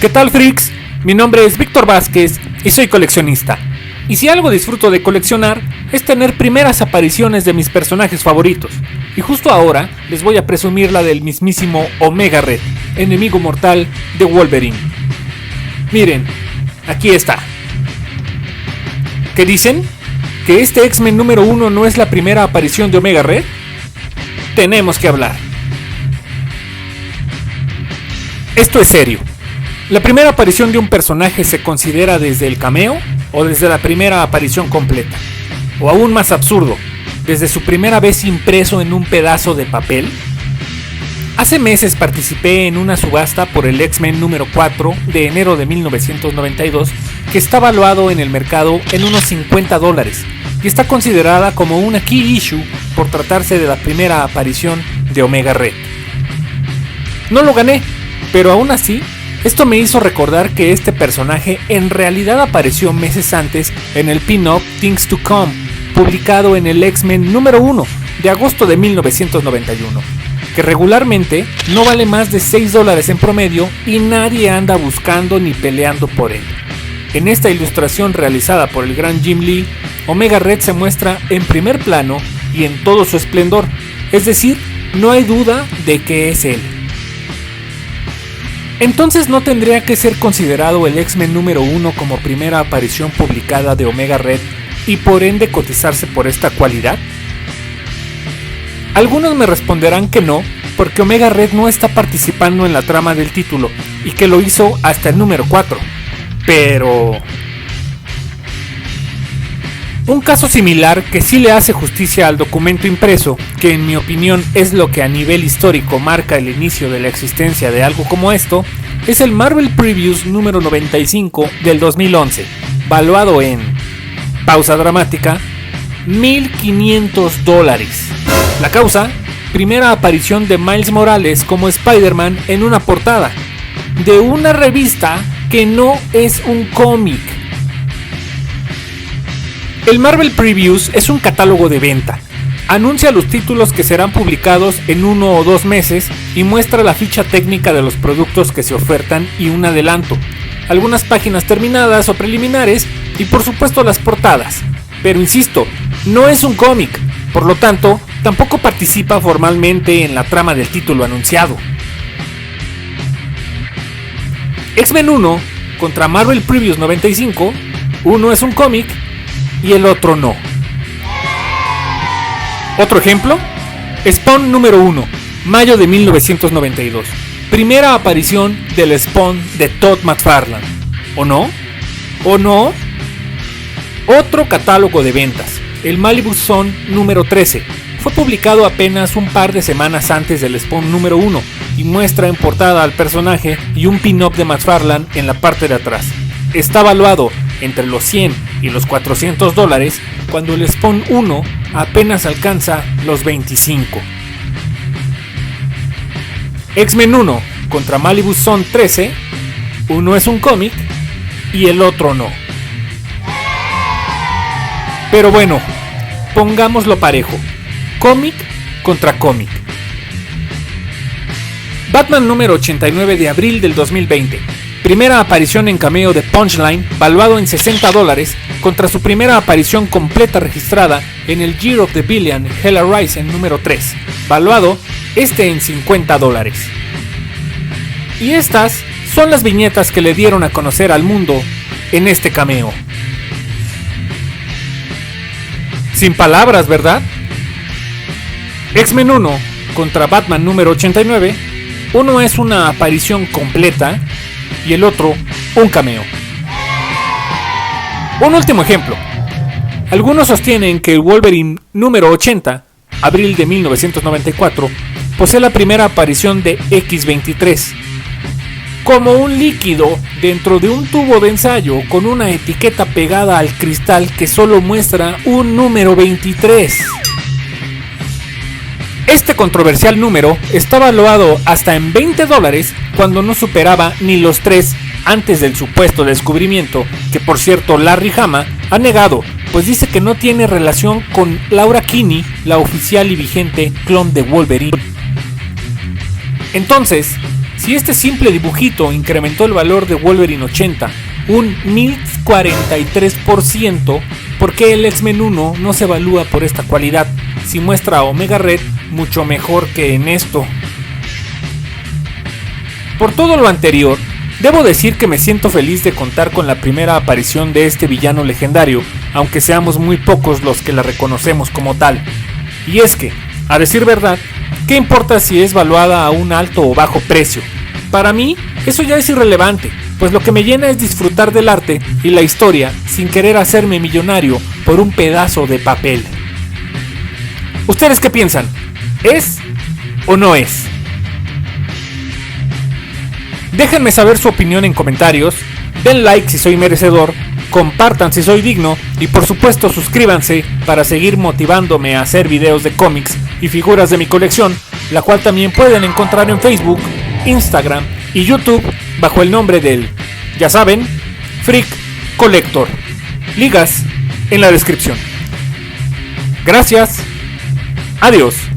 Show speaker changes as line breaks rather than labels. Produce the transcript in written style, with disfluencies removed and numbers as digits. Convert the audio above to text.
¿Qué tal, freaks? Mi nombre es Víctor Vázquez y soy coleccionista. Y si algo disfruto de coleccionar es tener primeras apariciones de mis personajes favoritos. Y justo ahora les voy a presumir la del mismísimo Omega Red, enemigo mortal de Wolverine. Miren, aquí está. ¿Qué dicen? ¿Que este X-Men número 1 no es la primera aparición de Omega Red? Tenemos que hablar. Esto es serio. ¿La primera aparición de un personaje se considera desde el cameo o desde la primera aparición completa? O aún más absurdo, ¿desde su primera vez impreso en un pedazo de papel? Hace meses participé en una subasta por el X-Men número 4 de enero de 1992 que está valuado en el mercado en unos $50 y está considerada como una key issue por tratarse de la primera aparición de Omega Red. No lo gané, pero aún así esto me hizo recordar que este personaje en realidad apareció meses antes en el pin-up Things to Come, publicado en el X-Men número 1 de agosto de 1991, que regularmente no vale más de $6 en promedio y nadie anda buscando ni peleando por él. En esta ilustración realizada por el gran Jim Lee, Omega Red se muestra en primer plano y en todo su esplendor, es decir, no hay duda de que es él. Entonces, ¿no tendría que ser considerado el X-Men número 1 como primera aparición publicada de Omega Red y por ende cotizarse por esta cualidad? Algunos me responderán que no, porque Omega Red no está participando en la trama del título y que lo hizo hasta el número 4. Pero un caso similar que sí le hace justicia al documento impreso, que en mi opinión es lo que a nivel histórico marca el inicio de la existencia de algo como esto, es el Marvel Previews número 95 del 2011, valuado en, pausa dramática, $1,500. La causa, primera aparición de Miles Morales como Spider-Man en una portada, de una revista que no es un cómic. El Marvel Previews es un catálogo de venta. Anuncia los títulos que serán publicados en 1 o 2 meses y muestra la ficha técnica de los productos que se ofertan y un adelanto, algunas páginas terminadas o preliminares y por supuesto las portadas. Pero insisto, no es un cómic, por lo tanto, tampoco participa formalmente en la trama del título anunciado. X-Men 1 contra Marvel Previews 95, uno es un cómic y el otro no. Otro ejemplo, Spawn número 1, mayo de 1992. Primera aparición del Spawn de Todd McFarlane. ¿O no? ¿O no? Otro catálogo de ventas, el Malibu Sun número 13. Fue publicado apenas un par de semanas antes del Spawn número 1 y muestra en portada al personaje y un pin-up de McFarlane en la parte de atrás. Está valuado entre los $100 y los $400 cuando el Spawn 1 apenas alcanza los 25. X-Men 1 contra Malibu Sun 13, uno es un cómic y el otro no. Pero bueno, pongámoslo parejo, cómic contra cómic. Batman número 89 de abril del 2020. Primera aparición en cameo de Punchline, valuado en $60, contra su primera aparición completa registrada en el Year of the Villain Hell Arise número 3, valuado en $50. Y estas son las viñetas que le dieron a conocer al mundo en este cameo. Sin palabras, ¿verdad? X-Men 1 contra Batman número 89, uno es una aparición completa y el otro un cameo. Un último ejemplo. Algunos sostienen que el Wolverine número 80, abril de 1994, posee la primera aparición de X-23, como un líquido dentro de un tubo de ensayo con una etiqueta pegada al cristal que solo muestra un número 23. Este controversial número está valuado hasta en $20 cuando no superaba ni los 3 antes del supuesto descubrimiento, que por cierto Larry Hama ha negado, pues dice que no tiene relación con Laura Kinney, la oficial y vigente clon de Wolverine. Entonces, Si este simple dibujito incrementó el valor de Wolverine 80 un 1043%, ¿por qué el X-Men 1 no se evalúa por esta cualidad si muestra a Omega Red mucho mejor que en esto? Por todo lo anterior, debo decir que me siento feliz de contar con la primera aparición de este villano legendario, aunque seamos muy pocos los que la reconocemos como tal. Y es que, a decir verdad, ¿qué importa si es valuada a un alto o bajo precio? Para mí, eso ya es irrelevante, pues lo que me llena es disfrutar del arte y la historia sin querer hacerme millonario por un pedazo de papel. ¿Ustedes qué piensan? ¿Es o no es? Déjenme saber su opinión en comentarios, den like si soy merecedor, compartan si soy digno y por supuesto suscríbanse para seguir motivándome a hacer videos de cómics y figuras de mi colección, la cual también pueden encontrar en Facebook, Instagram y YouTube bajo el nombre del, ya saben, Freak Collector. Ligas en la descripción. Gracias. Adiós.